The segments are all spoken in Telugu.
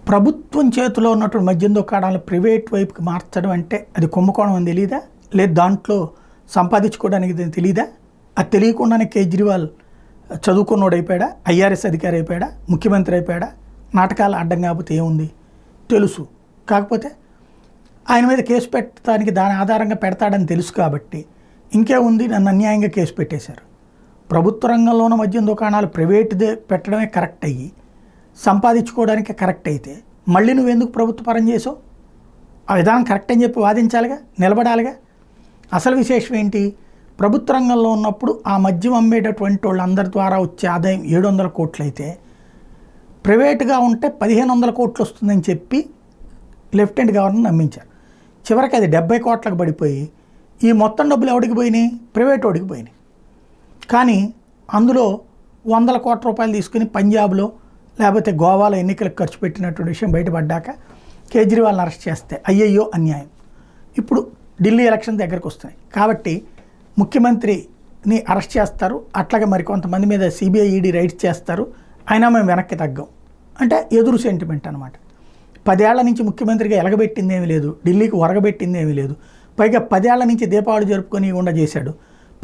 ప్రభుత్వం చేతిలో ఉన్నటువంటి మద్యం దుకాణాలను ప్రైవేట్ వైపుకి మార్చడం అంటే అది కుంభకోణం అని తెలియదా? లేదు దాంట్లో సంపాదించుకోవడానికి తెలియదా? అది తెలియకుండానే కేజ్రీవాల్ చదువుకున్నోడు అయిపోయాడా, ఐఆర్ఎస్ అధికారి అయిపోయాడా, ముఖ్యమంత్రి అయిపోయాడా? నాటకాలు అడ్డం కాకపోతే ఏముంది? తెలుసు. కాకపోతే ఆయన మీద కేసు పెట్టడానికి దాని ఆధారంగా పెడతాడని తెలుసు కాబట్టి ఇంకేముంది, నన్ను అన్యాయంగా కేసు పెట్టేశారు. ప్రభుత్వ రంగంలో ఉన్న మద్యం దుకాణాలు ప్రైవేట్దే పెట్టడమే కరెక్ట్ అయ్యి సంపాదించుకోవడానికి కరెక్ట్ అయితే మళ్ళీ నువ్వెందుకు ప్రభుత్వ పరం చేసావు? ఆ విధానం కరెక్ట్ అని చెప్పి వాదించాలిగా, నిలబడాలిగా. అసలు విశేషం ఏంటి? ప్రభుత్వ రంగంలో ఉన్నప్పుడు ఆ మద్యం అమ్మేటటువంటి వాళ్ళందరి ద్వారా వచ్చే ఆదాయం 700 కోట్లు అయితే ప్రైవేటుగా ఉంటే 1500 కోట్లు వస్తుందని చెప్పి లెఫ్టినెంట్ గవర్నర్ నమ్మించారు. చివరికి అది 70 కోట్లకు పడిపోయి ఈ మొత్తం డబ్బులు ఎవడికి పోయినాయి? ప్రైవేట్ వాడికి పోయినాయి. కానీ అందులో 100 కోట్ల రూపాయలు తీసుకుని పంజాబ్లో లేకపోతే గోవాలో ఎన్నికలకు ఖర్చు పెట్టినటువంటి విషయం బయటపడ్డాక కేజ్రీవాల్ని అరెస్ట్ చేస్తే అయ్యయ్యో అన్యాయం. ఇప్పుడు ఢిల్లీ ఎలక్షన్ దగ్గరకు వస్తున్నాయి కాబట్టి ముఖ్యమంత్రిని అరెస్ట్ చేస్తారు, అట్లాగే మరికొంతమంది మీద సిబిఐ ఈడీ రైడ్స్ చేస్తారు, అయినా మేము వెనక్కి తగ్గాం అంటే ఎదురు సెంటిమెంట్ అనమాట. 10 ఏళ్ల నుంచి ముఖ్యమంత్రిగా ఎలగబెట్టింది ఏమీ లేదు, ఢిల్లీకి ఒరగబెట్టింది ఏమీ లేదు. పైగా 10 ఏళ్ల నుంచి దీపావళి జరుపుకొని ఇవ్వకుండా చేశాడు.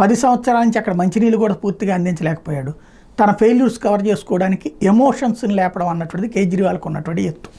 10 సంవత్సరాల నుంచి అక్కడ మంచినీళ్ళు కూడా పూర్తిగా అందించలేకపోయాడు. తన ఫెయిల్యూర్స్ కవర్ చేసుకోవడానికి ఎమోషన్స్ని లేపడం అన్నటువంటిది కేజ్రీవాల్కి ఉన్నటువంటి ఎత్తు.